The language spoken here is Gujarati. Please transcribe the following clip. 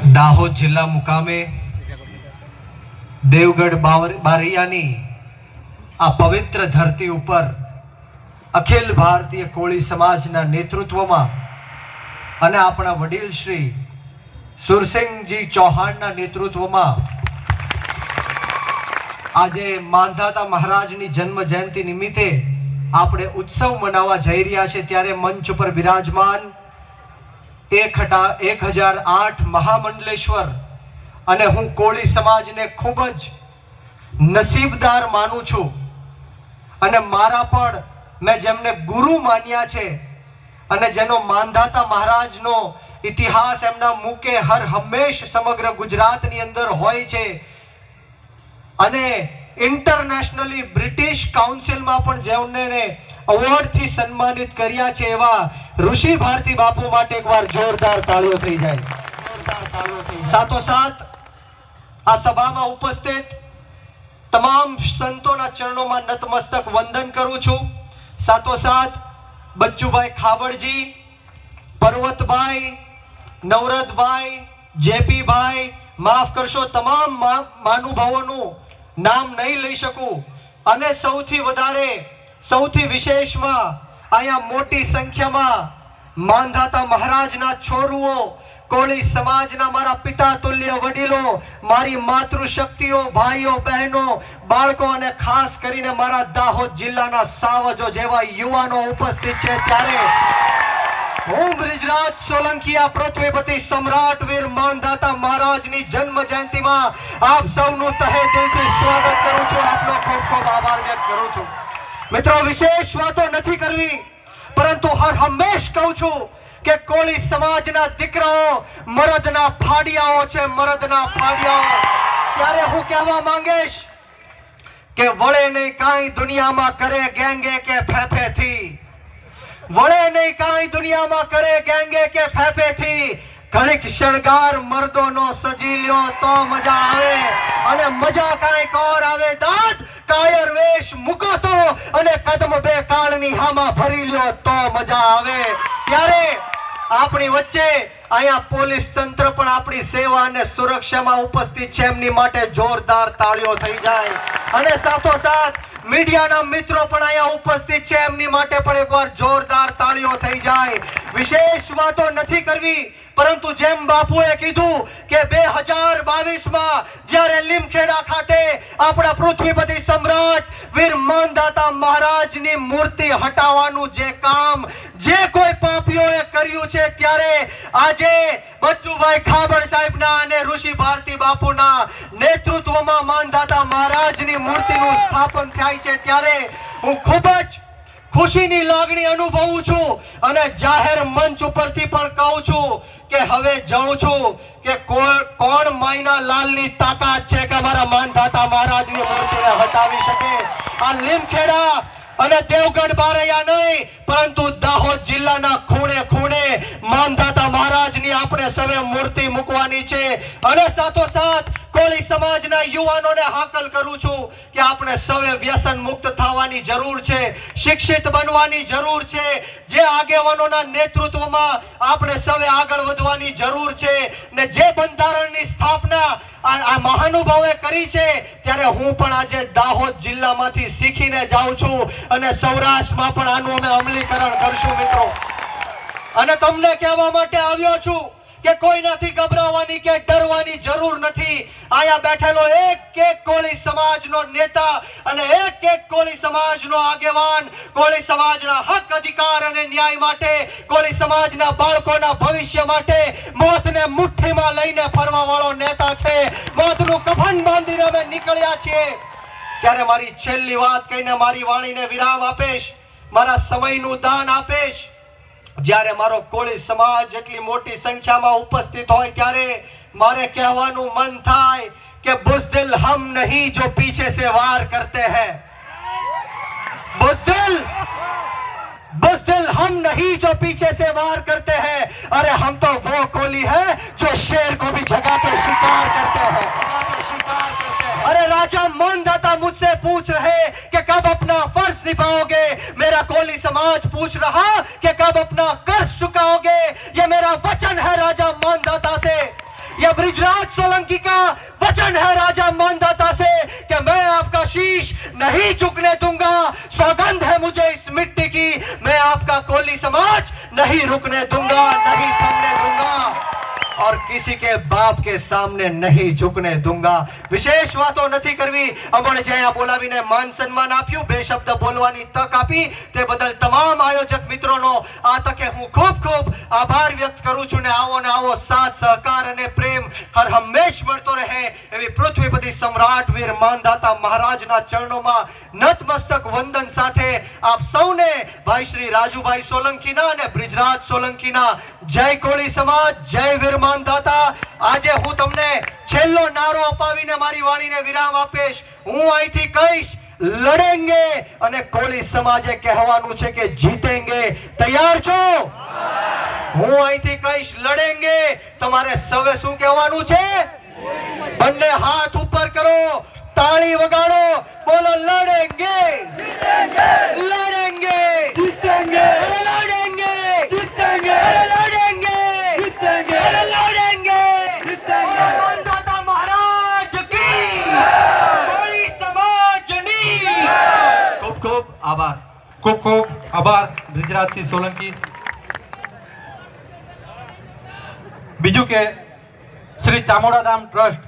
દાહોદ જિલ્લા મુકામે દેવગઢ બારૈયાની આ પવિત્ર ધરતી ઉપર અખિલ ભારતીય કોળી સમાજના નેતૃત્વમાં અને આપણા વડીલ શ્રી સુરસિંહજી ચૌહાણના નેતૃત્વમાં આજે માંધાતા મહારાજની જન્મ જયંતિ નિમિત્તે આપણે ઉત્સવ મનાવવા જઈ રહ્યા છે। ત્યારે મંચ ઉપર બિરાજમાન 1008 મહામંડલેશ્વર અને હું કોળી સમાજને ખૂબ જ નસીબદાર માનું છું અને મારા પણ મેં જેમને ગુરુ માન્યા છે અને જેનો માંધાતા મહારાજનો ઇતિહાસ એમના મુકે હર હંમેશ સમગ્ર ગુજરાતની અંદર હોય છે અને ઇન્ટરનેશનલી બ્રિટિશ કાઉન્સિલમાં પણ જેમને અવોર્ડથી સન્માનિત કર્યા છે એવા ઋષિ ભારતી બાપુ માટે એકવાર જોરદાર તાળીઓ થઈ જાય। સાથોસાથ આ સભામાં ઉપસ્થિત તમામ સંતોના ચરણોમાં નતમસ્તક વંદન કરું છું। સાથોસાથ બચ્ચુભાઈ ખાબડજી, પર્વતભાઈ, નવરતભાઈ, જેપીભાઈ, માફ કરશો તમામ મહાનુભાવોનું નામ નહીં લઈ શકું અને સૌથી વધારે સૌથી વિશેષમાં અહીંયા મોટી સંખ્યામાં માંધાતા મહારાજના છોરુઓ, કોળી સમાજના મારા પિતા તુલ્ય વડીલો, મારી માતૃશક્તિઓ, ભાઈઓ બહેનો, બાળકો અને ખાસ કરીને મારા દાહોદ જિલ્લાના સાવજો જેવા યુવાનો ઉપસ્થિત છે। ત્યારે હું બ્રિજરાજ સોલંકીયા પૃથ્વીપતિ સમ્રાટ વીર માંધાતા મહારાજની જન્મ જયંતિમાં આપ સૌનું તહે દિલથી સ્વાગત કરું છું, આપનો ખૂબ ખૂબ આભાર વ્યક્ત કરું છું। મિત્રો, વિશેષ વાતો નથી કરવી, પરંતુ હર હંમેશ કહું છું કે કોળી સમાજના દીકરાઓ મરદના ફાડિયાઓ છે, મરદના ફાડિયાઓ। ત્યારે હું કહેવા માંગીશ કે વળે નહીં કાંઈ દુનિયામાં કરે ગેંગે કે ફેફેથી, વળે નહીં કાંઈ દુનિયામાં કરે ગેંગે કે ફેફેથી, ઘણીક શણગાર મર્દોનો સજી લ્યો તો મજા આવે અને મજા કાંઈક ઓર આવે દાંત કાયર વેશ મૂકો તો અને કદમ બે કાળની હામાં ભરી લ્યો તો મજા આવે। ત્યારે આપણી વચ્ચે અહીંયા પોલીસ તંત્ર પણ આપણી સેવા અને સુરક્ષામાં ઉપસ્થિત છે, એમની માટે જોરદાર તાળીઓ થઈ જાય અને સાથોસાથ મીડિયાના મિત્રો પણ અહીંયા ઉપસ્થિત છે, એમની માટે પણ એકવાર જોરદાર તાળીઓ થઈ જાય। વિશેષ વાતો નથી કરવી, પરંતુ જેમ બાપુએ કીધું કે 2022માં જ્યારે લીમખેડા ખાતે આપણા પૃથ્વીપતિ સમ્રાટ વીર માંધાતા મહારાજની મૂર્તિ હટાવવાનું જે કામ જે કોઈ પાપીઓએ કર્યું છે, ત્યારે આજે બચ્ચુભાઈ ખાબડ સાહેબના અને ઋષિ ભારતી બાપુના નેતૃત્વમાં માંધાતા મહારાજની મૂર્તિનું સ્થાપન થાય છે। ત્યારે હું ખૂબ જ ખુશીની લાગણી અનુભવું છું અને જાહેર મંચ ઉપરથી પણ કહું છું કે હવે જઉં છું કે કોણ માયના લાલની તાકાત છે કે અમારા માંધાતા મહારાજની મૂર્તિને હટાવી શકે। આ લીમખેડા અને દેવગઢ બારૈયા નહીં, પરંતુ દાહોદ જિલ્લાના ખૂણે ખૂણે માંધાતા મહારાજની આપણે સૌએ મૂર્તિ મૂકવાની છે અને સાથોસાથ કોળી સમાજના યુવાનોને હાકલ કરું છું કે આપણે સૌએ વ્યસન મુક્ત થવાની જરૂર છે, શિક્ષિત બનવાની જરૂર છે, જે આગેવાનોના નેતૃત્વમાં આપણે સૌએ આગળ વધવાની જરૂર છે ને જે બંધારણની સ્થાપના આ મહાનુભાવે કરી છે, ત્યારે હું પણ આજે દાહોદ જિલ્લામાંથી શીખીને જાઉં છું અને સૌરાષ્ટ્રમાં પણ આનું અમે અમલીકરણ કરશું મિત્રો। અને તમને કહેવા માટે આવ્યો છું કે કોઈનાથી ગભરાવાની કે ડરવાની જરૂર નથી। અહીંયા બેઠેલો એક એક કોળી સમાજનો નેતા અને એક એક કોળી સમાજનો આગેવાન કોળી સમાજના હક અધિકાર અને ન્યાય માટે, કોળી સમાજના બાળકોના ભવિષ્ય માટે મોતને મુઠ્ઠીમાં લઈને ફરવા વાળો નેતા છે। મોતનું કફન બાંધીને અમે નીકળ્યા છીએ। ત્યારે મારી છેલ્લી વાત કહીને મારી વાણીને વિરામ આપીશ, મારા સમયનું દાન આપીશ। જ્યારે મારો કોળી સમાજ એટલી મોટી સંખ્યામાં ઉપસ્થિત હોય ત્યારે મારે કહેવાનું મન થાય કે બુઝદિલ હમ નહીં જો પીછે સે વાર કરતે હૈ, बुज़दिल हम नहीं जो पीछे से वार करते हैं, अरे हम तो वो कोली है जो शेर को भी जगा के शिकार करते हैं। अरे राजा मानधाता मुझसे पूछ रहे कि कब अपना फर्ज निभाओगे, मेरा कोली समाज पूछ रहा कि कब अपना कर्ज चुकाओगे। ये मेरा वचन है राजा मानधाता से यह ब्रिजराज सोलंकी का वचन है राजा मानदाता से कि मैं आपका शीश नहीं झुकने दूंगा। सौगंध है मुझे इस मिट्टी की, मैं आपका कोली समाज नहीं रुकने दूंगा, नहीं थमने दूंगा और किसी के बाप के सामने नहीं झुकने दूंगा। વિશેષ વાતો નથી કરવી, અમને જે અહીંયા બોલાવીને માન સન્માન આપ્યું, બે શબ્દ બોલવાની તક આપી તે બદલ તમામ આયોજક મિત્રોનો આ તકે હું ખૂબ ખૂબ આભાર વ્યક્ત કરું છું ને આવો સાથ સહકાર અને પ્રેમ હર હંમેશ મળતો રહે એવી પૃથ્વીપતિ સમ્રાટ વીર માનદાતા મહારાજના ચરણોમાં નતમસ્તક વંદન સાથે આપ સૌને ભાઈ શ્રી રાજુભાઈ સોલંકીના અને બ્રિજરાજ સોલંકીના જય કોળી સમાજ, જય વીર માનદાતા। આજે હું તમને છેલ્લો નારો અપાવીને મારી વાણીને વિરામ આપીશ। હું અહીંથી કહીશ લડેંગે અને કોળી સમાજે કહેવાનું છે કે જીતેંગે। તૈયાર છો? હું અહીંથી કહીશ લડેંગે, તમારે સૌએ શું કહેવાનું છે? બંને હાથ ઉપર કરો, તાળી વગાડો, બોલો લડેંગે લડેંગે જીતેંગે, લડેંગે જીતેંગે, લડેંगे जीतेंगे, लड़ेंगे जीतेंगे। मानदाता महाराज की, कोળી સમાજની ખૂબ ખૂબ આભાર। ખૂબ ખૂબ આભાર બ્રિજરાજસિંહ સોલંકી। બીજું કે શ્રી ચામુંડાધામ ટ્રસ્ટ